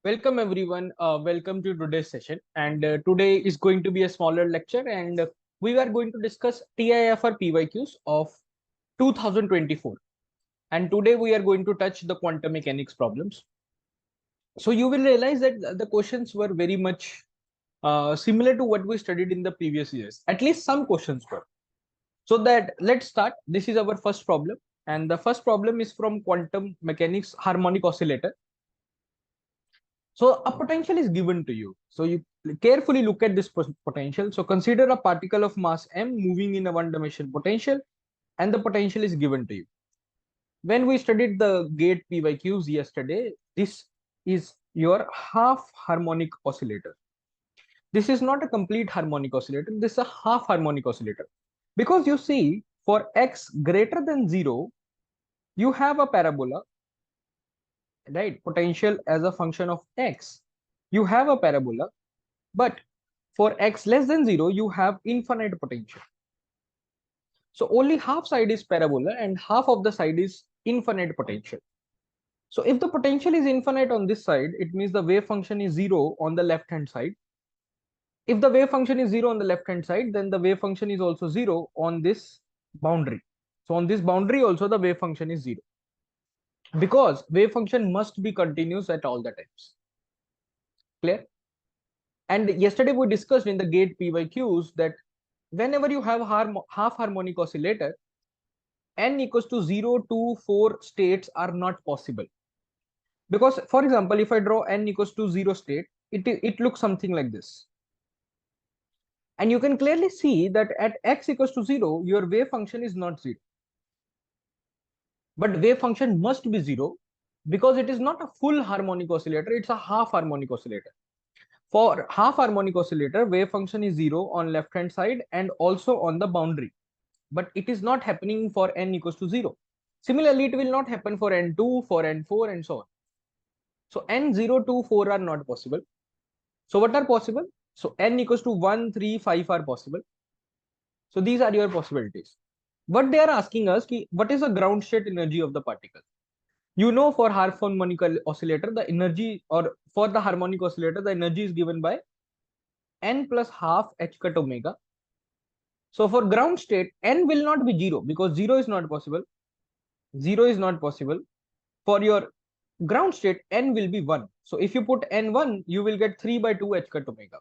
Welcome everyone. Welcome to today's session. And today is going to be a smaller lecture, and we are going to discuss TIFR PYQs of 2024. And today we are going to touch the quantum mechanics problems. So you will realize that the questions were very much similar to what we studied in the previous years. At least some questions were. So that let's start. This is our first problem, and the first problem is from quantum mechanics harmonic oscillator. So a potential is given to you. So you carefully look at this potential. So consider a particle of mass m moving in a one-dimensional potential, and the potential is given to you. When we studied the gate PYQs yesterday, this is your half harmonic oscillator. This is not a complete harmonic oscillator. This is a half harmonic oscillator. Because you see, for x greater than 0, you have a parabola, right? Potential as a function of x. You have a parabola, but for x less than 0, you have infinite potential. So only half side is parabola and half of the side is infinite potential. So if the potential is infinite on this side, it means the wave function is 0 on the left hand side. If the wave function is 0 on the left hand side, then the wave function is also 0 on this boundary. So on this boundary also the wave function is 0. Because wave function must be continuous at all the times. Clear? And yesterday we discussed in the gate PYQs that whenever you have half harmonic oscillator, n equals to 0, 2, 4 states are not possible. Because, for example, if I draw n equals to 0 state, it looks something like this. And you can clearly see that at x equals to 0, your wave function is not 0. But wave function must be 0 because it is not a full harmonic oscillator, it's a half harmonic oscillator. For half harmonic oscillator, wave function is 0 on left hand side and also on the boundary. But it is not happening for n equals to 0. Similarly, it will not happen for n2, for n4, and so on. So n0, 2, 4 are not possible. So what are possible? So n equals to 1, 3, 5 are possible. So these are your possibilities. What they are asking us, what is the ground state energy of the particle? You know, for harmonic oscillator, the energy, or for the harmonic oscillator, the energy is given by n plus half h cut omega. So for ground state, n will not be 0 because 0 is not possible. 0 is not possible. For your ground state, n will be 1. So if you put n1, you will get 3 by 2 h cut omega.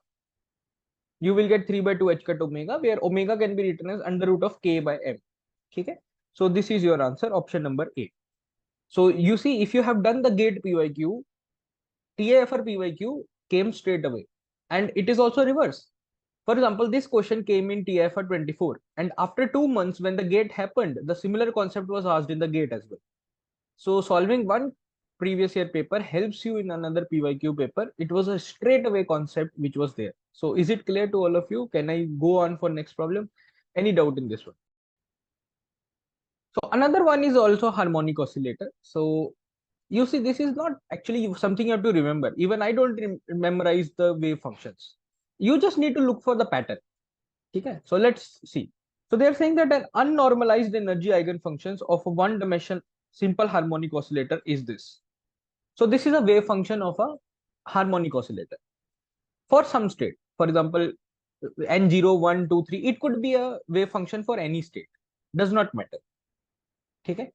You will get 3 by 2 h cut omega, where omega can be written as under root of k by m. Okay? So this is your answer, option number A. So you see, if you have done the gate PYQ, TIFR PYQ came straight away. And it is also reverse. For example, this question came in TIFR 24. And after 2 months, when the gate happened, the similar concept was asked in the gate as well. So solving one previous year paper helps you in another PYQ paper. It was a straight away concept which was there. So is it clear to all of you? Can I go on for next problem? Any doubt in this one? So another one is also harmonic oscillator. So you see, this is not actually something you have to remember. Even I don't memorize the wave functions. You just need to look for the pattern. Okay? So let's see. So they're saying that an unnormalized energy eigenfunctions of a one-dimensional simple harmonic oscillator is this. So this is a wave function of a harmonic oscillator. For some state, for example, n0, 1, 2, 3, it could be a wave function for any state. Does not matter. Okay?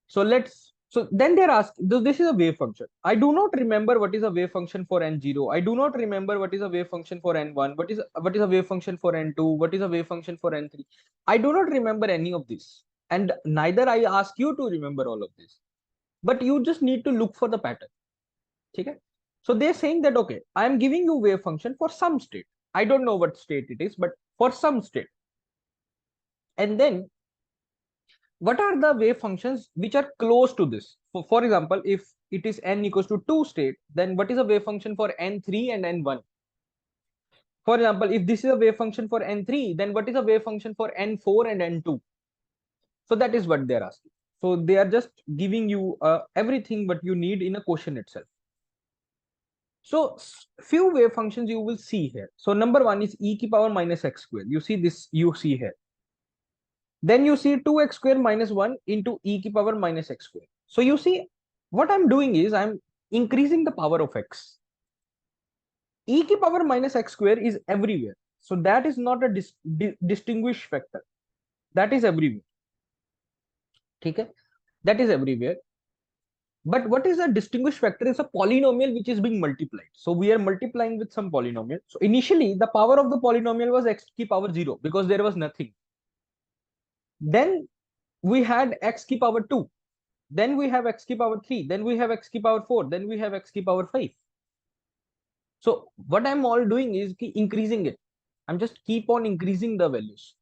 So then they're asking, this is a wave function. I do not remember what is a wave function for n0. I do not remember what is a wave function for n1. What is a wave function for n2? What is a wave function for n3? I do not remember any of this. And neither I ask you to remember all of this. But you just need to look for the pattern. Okay? So they're saying that, okay, I am giving you wave function for some state. I don't know what state it is, but for some state. And then what are the wave functions which are close to this? For example, if it is n equals to 2 state, then what is a wave function for n3 and n1? For example, if this is a wave function for n3, then what is a wave function for n4 and n2? So that is what they're asking. So they are just giving you everything what you need in a question itself. So few wave functions you will see here. So number one is e to power minus x square. You see this, you see here. Then you see 2x square minus 1 into e to power minus x square. So you see, what I'm doing is I'm increasing the power of x. E की power minus x square is everywhere. So that is not a distinguished factor. That is everywhere. Okay? That is everywhere. But what is a distinguished factor is a polynomial which is being multiplied. So we are multiplying with some polynomial. So initially the power of the polynomial was x की power 0 because there was nothing. Then we had x की power 2. Then we have x की power 3. Then we have x की power 4. Then we have x की power 5. So what I'm all doing is increasing it. I'm just keep on increasing the values.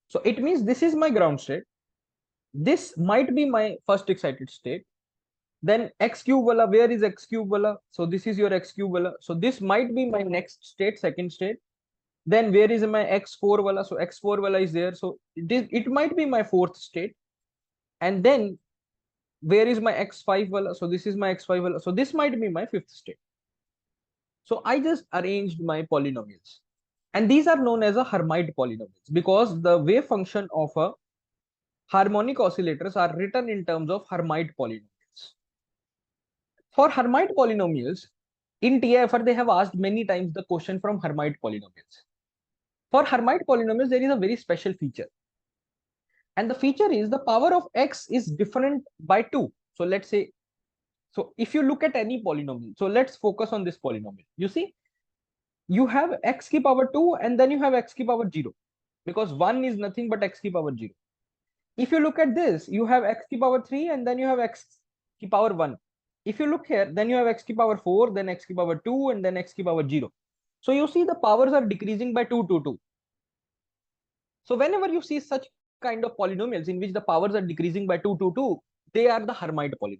So it means this is my ground state. This might be my first excited state. Then x cube wala, where is x cube wala? So this is your x cube wala. So this might be my next state, second state. Then where is my x4 wala? So x4 wala is there. So it might be my fourth state. And then where is my x5 wala? So this is my x5 wala. So this might be my fifth state. So I just arranged my polynomials. And these are known as a Hermite polynomials because the wave function of a harmonic oscillators are written in terms of Hermite polynomials. For Hermite polynomials, in TIFR, they have asked many times the question from Hermite polynomials. For Hermite polynomials, there is a very special feature. And the feature is the power of x is different by 2. So let's say, so if you look at any polynomial, so let's focus on this polynomial. You see, you have x की power 2 and then you have x की power 0 because 1 is nothing but x की power 0. If you look at this, you have x की power 3 and then you have x की power 1. If you look here, then you have x की power 4, then x की power 2 and then x की power 0. So you see the powers are decreasing by 2 to 2. So whenever you see such kind of polynomials in which the powers are decreasing by 2 to 2, they are the Hermite polynomials.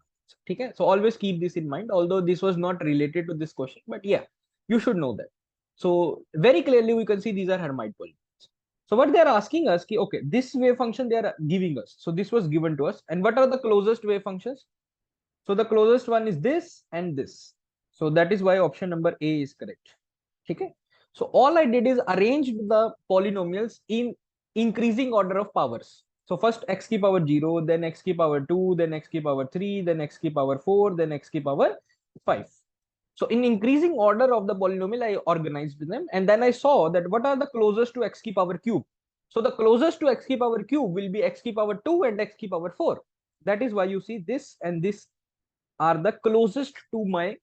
Okay? So always keep this in mind, although this was not related to this question, but yeah, you should know that. So very clearly we can see these are Hermite polynomials. So what they are asking us, okay, this wave function they are giving us. So this was given to us. And what are the closest wave functions? So the closest one is this and this. So that is why option number A is correct. Okay. So all I did is arrange the polynomials in increasing order of powers. So first x की power 0, then x की power 2, then x की power 3, then x की power 4, then x की power 5. So in increasing order of the polynomial, I organized them and then I saw that what are the closest to x की power cube. So the closest to x की power cube will be x की power 2 and x की power 4. That is why you see this and this are the closest to my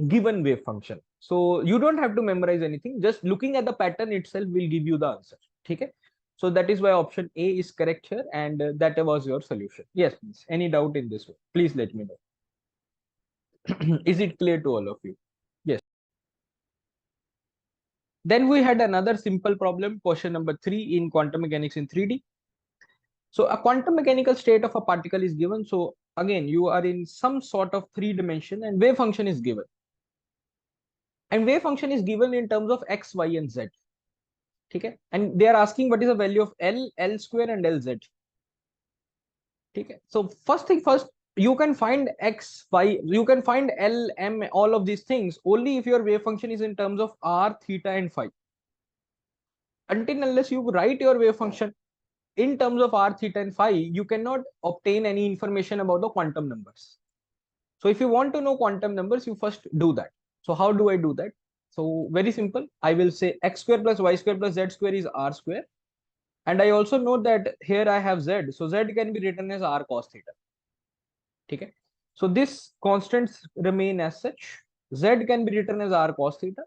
given wave function. So you don't have to memorize anything. Just looking at the pattern itself will give you the answer. Okay. So that is why option A is correct here. And that was your solution. Yes, please. Any doubt in this one? Please let me know. Is it clear to all of you? Yes. Then we had another simple problem, question number 3 in quantum mechanics in 3D. So a quantum mechanical state of a particle is given. So again, you are in some sort of 3 dimension and wave function is given. And wave function is given in terms of x, y, and z. Okay? And they are asking what is the value of L, L square, and Lz. Okay? So first thing first, you can find x, y, you can find L, M, all of these things only if your wave function is in terms of r, theta, and phi. Until unless you write your wave function in terms of r, theta, and phi, you cannot obtain any information about the quantum numbers. So if you want to know quantum numbers, you first do that. So how do I do that? So very simple. I will say x square plus y square plus z square is r square. And I also know that here I have z. So z can be written as r cos theta. Okay. So this constants remain as such. Z can be written as r cos theta.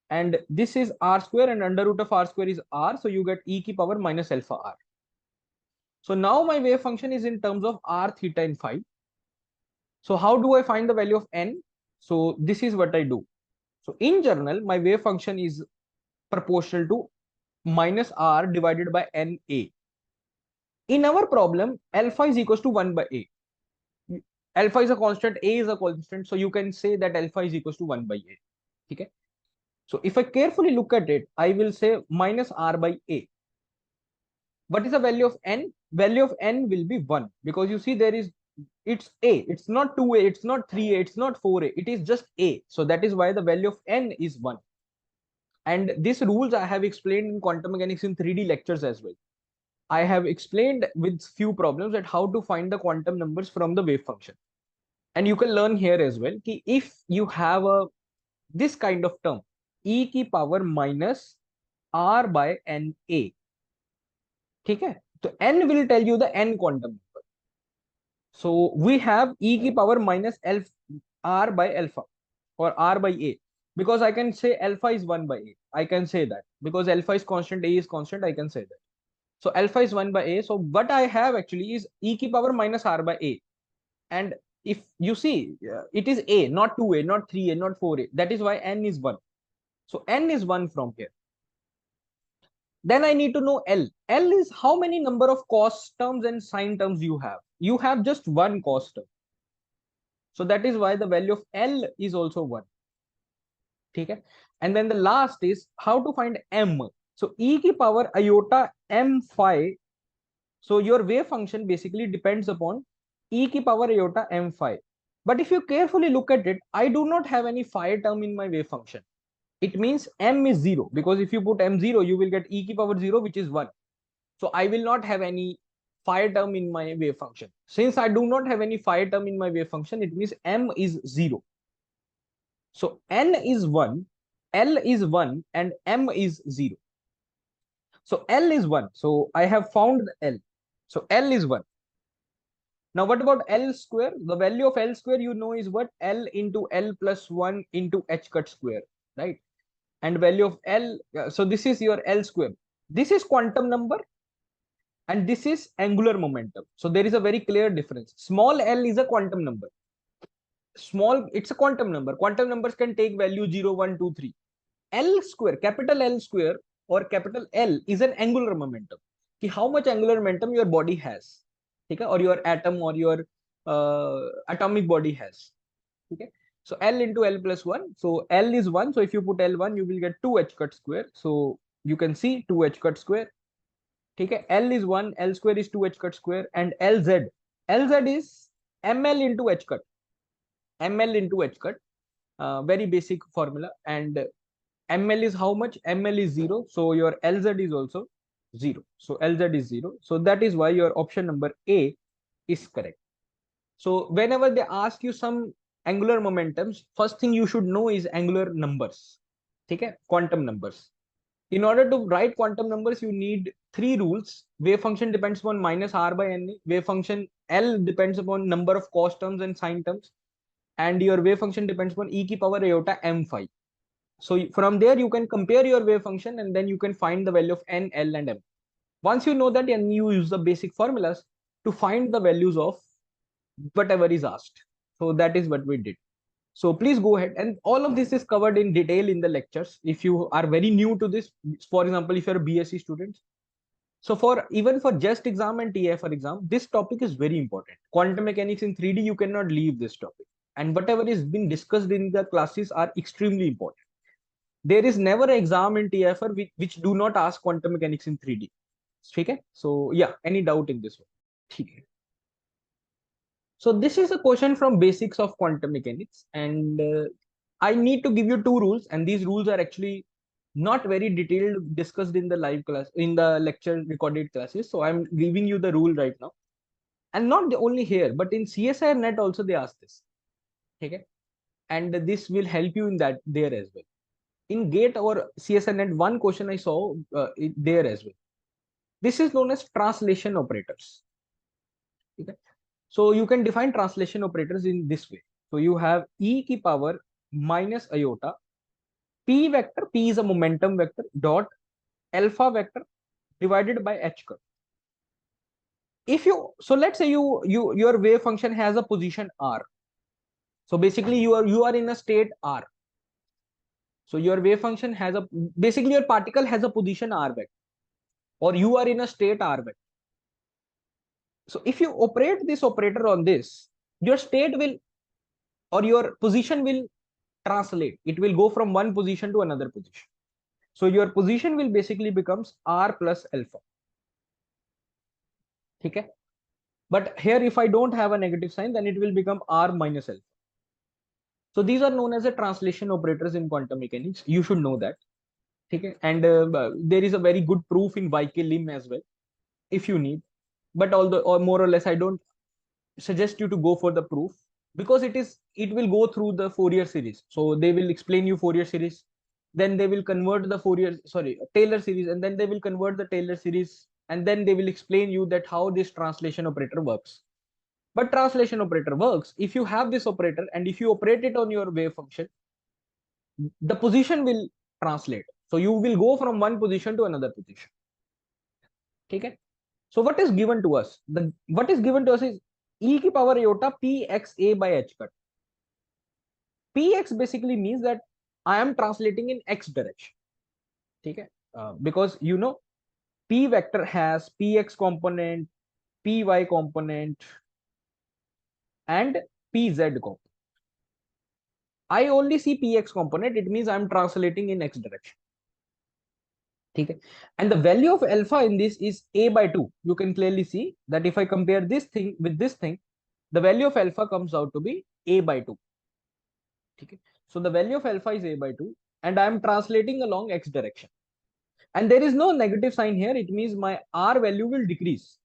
And this is r square and under root of r square is r. So you get e की power minus alpha r. So now my wave function is in terms of r, theta, and phi. So how do I find the value of n? So this is what I do. So in general, my wave function is proportional to minus r divided by na. In our problem, alpha is equals to 1 by a. Alpha is a constant, a is a constant. So you can say that alpha is equals to 1 by a. Okay. So if I carefully look at it, I will say minus r by a. What is the value of n? Value of n will be 1 because you see there is, it's a, it's not 2a, it's not 3a, it's not 4a, it is just a. So that is why the value of n is 1. And these rules I have explained in quantum mechanics in 3D lectures as well. I have explained with few problems at how to find the quantum numbers from the wave function. And you can learn here as well कि if you have a this kind of term e की power minus r by n a, ठीक है, तो n will tell you the n quantum number. So we have e की power minus r by alpha or r by a, because I can say alpha is 1 by a. I can say that because alpha is constant, a is constant, I can say that. So alpha is 1 by a. So what I have actually is e की power minus r by a. And if you see, it is a, not 2a, not 3a, not 4a. That is why n is 1. So n is 1 from here. Then I need to know L. L is how many number of cos terms and sine terms you have. You have just one cos term. So that is why the value of L is also 1. Okay? And then the last is how to find M. So e की power iota m phi. So your wave function basically depends upon e की power iota m phi. But if you carefully look at it, I do not have any phi term in my wave function. It means m is 0, because if you put m0, you will get e की power 0, which is 1. So I will not have any phi term in my wave function. Since I do not have any phi term in my wave function, it means m is 0. So n is 1, L is 1, and m is 0. So L is 1. So I have found L. So L is 1. Now what about L square? The value of L square, you know, is what? L into L plus 1 into h cut square, right? And value of L, so this is your L square. This is quantum number and this is angular momentum. So there is a very clear difference. Small l is a quantum number. Small, it's a quantum number. Quantum numbers can take value 0, 1, 2, 3. L square, capital L square or capital L is an angular momentum. Ki how much angular momentum your body has, okay? Or your atom or your atomic body has. Okay? So L into L plus 1. So L is 1. So if you put L1, you will get 2h cut square. So you can see 2h cut square. Okay? L is 1, L square is 2h cut square, and LZ. LZ is ml into h cut. ml into h cut. Very basic formula. And ml is how much? ml is 0. So your LZ is also 0. So LZ is 0. So that is why your option number A is correct. So whenever they ask you some angular momentums, first thing you should know is angular numbers. Okay? Quantum numbers. In order to write quantum numbers, you need 3 rules. Wave function depends upon minus r by n. Wave function L depends upon number of cos terms and sine terms. And your wave function depends upon e की power iota m phi. So from there, you can compare your wave function and then you can find the value of n, L, and m. Once you know that, and you use the basic formulas to find the values of whatever is asked. So that is what we did. So please go ahead, and all of this is covered in detail in the lectures. If you are very new to this, for example, if you're a BSc student, so for even for Jest exam and TIFR exam, this topic is very important. Quantum mechanics in 3D, you cannot leave this topic. And whatever is being discussed in the classes are extremely important. There is never an exam in TIFR which do not ask quantum mechanics in 3D. Okay? So yeah, any doubt in this one? Okay. So this is a question from basics of quantum mechanics, and I need to give you 2 rules, and these rules are actually not very detailed discussed in the live class, in the lecture recorded classes. So I'm giving you the rule right now, and not only here, but in CSIR net also they ask this. Okay, and this will help you in that there as well. In GATE or CSIR net, one question I saw there as well. This is known as translation operators. Okay. So you can define translation operators in this way. So you have e की power minus iota, p vector, p is a momentum vector, dot alpha vector divided by h cut. If you, so let's say your wave function has a position r. So basically you are in a state r. So your wave function has a, basically your particle has a position r vector, or you are in a state r vector. So if you operate this operator on this, your state will, or your position will translate. It will go from one position to another position. So your position will basically becomes r plus alpha. Okay? But here, if I don't have a negative sign, then it will become r minus alpha. So these are known as the translation operators in quantum mechanics. You should know that. Okay? And there is a very good proof in YK lim as well, if you need. But although, or more or less, I don't suggest you to go for the proof. because it will go through the Fourier series. So they will explain you Fourier series, then they will convert the Taylor series, and then they will convert the Taylor series, and then they will explain you that how this translation operator works. But translation operator works if you have this operator, and if you operate it on your wave function, the position will translate. So you will go from one position to another position. Okay. So what is given to us? What is given to us is e की power iota pxa by h cut. Px basically means that I am translating in x direction. Okay. Because you know p vector has px component, py component, and pz component. I only see px component. It means I'm translating in x direction. Okay. And the value of alpha in this is a by 2. You can clearly see that if I compare this thing with this thing, the value of alpha comes out to be a by 2. Okay. So the value of alpha is a by 2, and I am translating along x direction. And there is no negative sign here. It means my r value will decrease.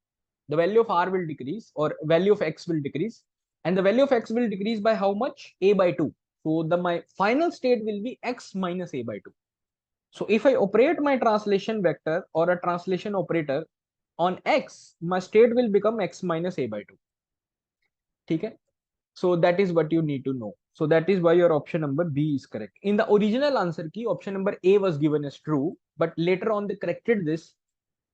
The value of r will decrease, or value of x will decrease. And the value of x will decrease by how much? A by 2. So my final state will be x minus a by 2. So if I operate my translation vector or a translation operator on x, my state will become x minus a by 2. Okay? So that is what you need to know. So that is why your option number B is correct. In the original answer key, option number A was given as true, but later on they corrected this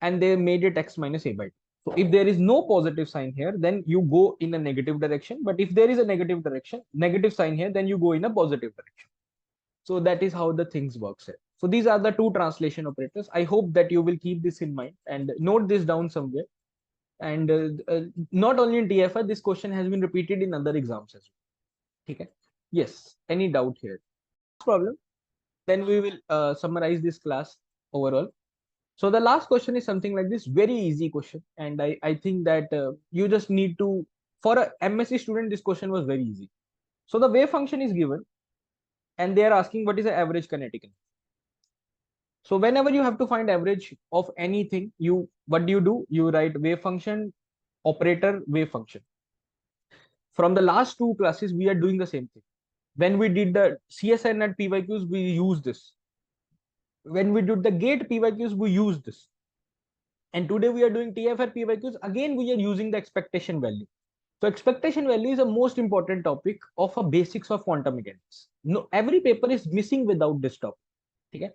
and they made it x minus a by 2. So if there is no positive sign here, then you go in a negative direction. But if there is a negative sign here, then you go in a positive direction. So that is how the things works here. So these are the two translation operators. I hope that you will keep this in mind and note this down somewhere. And not only in TIFR, this question has been repeated in other exams as well. Okay. Yes. Any doubt here? Problem. Then we will summarize this class overall. So the last question is something like this, very easy question. And I think that you just need to, for a MSc student, this question was very easy. So the wave function is given and they are asking what is the average kinetic energy. So whenever you have to find average of anything, what do? You write wave function, operator, wave function. From the last two classes, we are doing the same thing. When we did the CSN and PYQs, we used this. When we did the gate PYQs, we used this. And today we are doing TIFR PYQs. Again, we are using the expectation value. So expectation value is a most important topic of a basics of quantum mechanics. No, every paper is missing without this topic. Okay.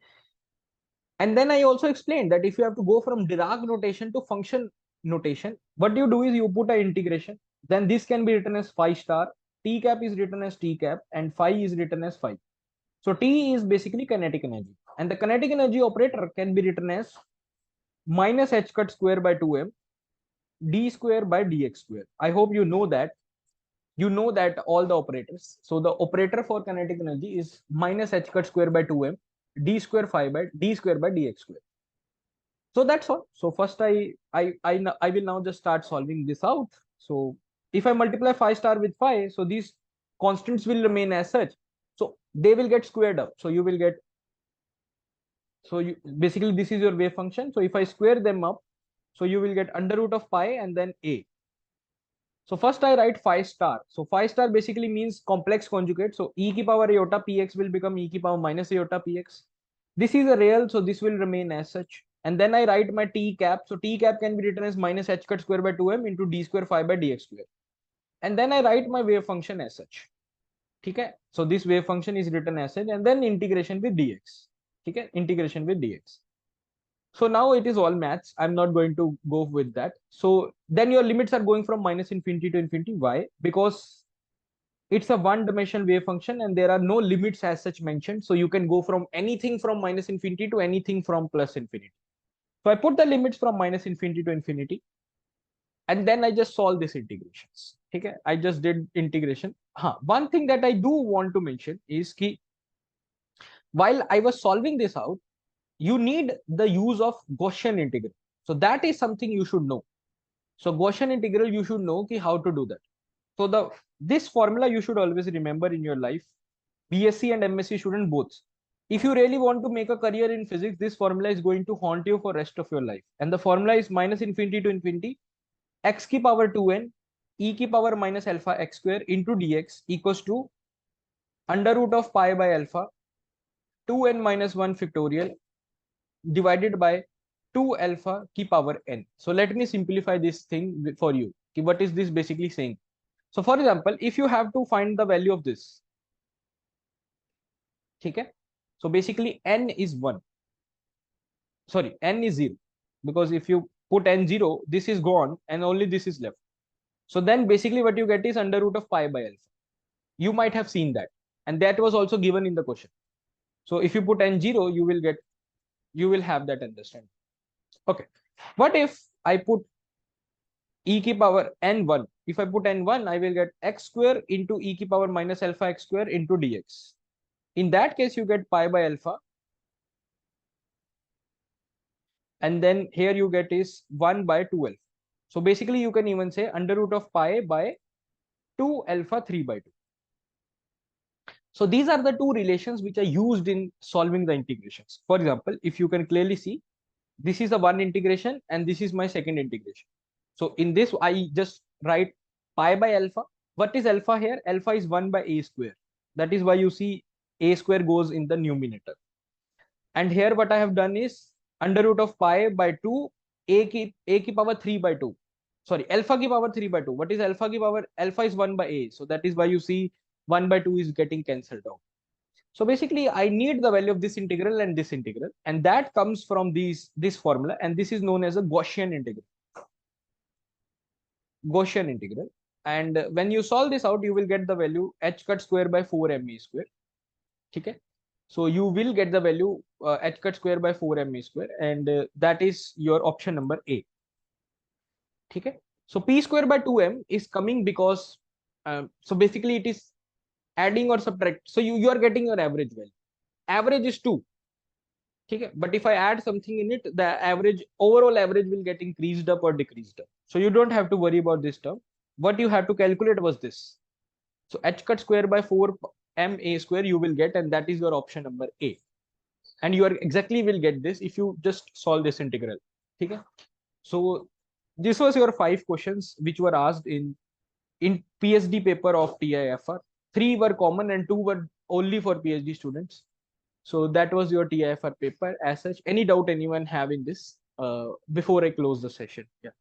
And then I also explained that if you have to go from Dirac notation to function notation, what you do is you put an integration. Then this can be written as phi star, t cap is written as t cap, and phi is written as phi. So T is basically kinetic energy. And the kinetic energy operator can be written as minus h cut square by 2m d square by dx square. I hope you know that. You know that all the operators. So the operator for kinetic energy is minus h cut square by 2m d square phi by d square by dx square. So that's all. So first I will now just start solving this out. So if I multiply phi star with phi, so these constants will remain as such. So they will get squared up. So you will get, so you basically this is your wave function. So if I square them up, so you will get under root of pi and then a. So first I write phi star. So phi star basically means complex conjugate. So e की power iota px will become e की power minus iota px. This is a real, so this will remain as such. And then I write my t cap. So t cap can be written as minus h cut square by 2m into d square phi by dx square. And then I write my wave function as such. Okay. So this wave function is written as such, and then integration with dx. Okay. Integration with dx. So now it is all maths. I'm not going to go with that. So then your limits are going from minus infinity to infinity. Why? Because it's a one-dimensional wave function and there are no limits as such mentioned. So you can go from anything from minus infinity to anything from plus infinity. So I put the limits from minus infinity to infinity. And then I just solve these integrations. Okay. I just did integration. One thing that I do want to mention is that while I was solving this out, you need the use of Gaussian integral. So that is something you should know. So Gaussian integral, you should know how to do that. So this formula you should always remember in your life. BSc and MSc student both. If you really want to make a career in physics, this formula is going to haunt you for rest of your life. And the formula is minus infinity to infinity, x की power 2n e की power minus alpha x square into dx equals to under root of pi by alpha 2n minus 1 factorial divided by 2 alpha की power n. So let me simplify this thing for you. What is this basically saying? So for example, if you have to find the value of this, ठीक है? So basically n is 1. Sorry, n is 0. Because if you put n 0, this is gone and only this is left. So then basically what you get is under root of pi by alpha. You might have seen that. And that was also given in the question. So if you put n 0, you will have that understanding. Okay. What if I put e की power n1? If I put n1, I will get x square into e की power minus alpha x square into dx. In that case, you get pi by alpha. And then here you get is 1 by 2 alpha. So basically you can even say under root of pi by 2 alpha 3 by 2. So these are the two relations which are used in solving the integrations. For example, if you can clearly see, this is a one integration and this is my second integration. So in this, I just write pi by alpha. What is alpha here? Alpha is 1 by a square. That is why you see a square goes in the numerator. And here what I have done is under root of pi by 2 a की power 3 by 2. Sorry, alpha की power 3 by 2. What is alpha की power? Alpha is 1 by a. So that is why you see 1 by 2 is getting cancelled out. So basically, I need the value of this integral, and that comes from this formula, and this is known as a Gaussian integral. Gaussian integral. And when you solve this out, you will get the value h cut square by 4ma square. Okay. So you will get the value h cut square by 4ma square, and that is your option number A. Okay. So p square by 2m is coming because so basically it is adding or subtract. So you are getting your average value. Average is 2. Okay. But if I add something in it, the overall average will get increased up or decreased up. So you don't have to worry about this term. What you have to calculate was this. So h cut square by 4ma square you will get, and that is your option number A. And you are exactly will get this if you just solve this integral. Okay. So this was your 5 questions which were asked in PhD paper of TIFR. 3 were common and 2 were only for PhD students. So that was your TIFR paper as such. Any doubt anyone have in this before I close the session? Yeah.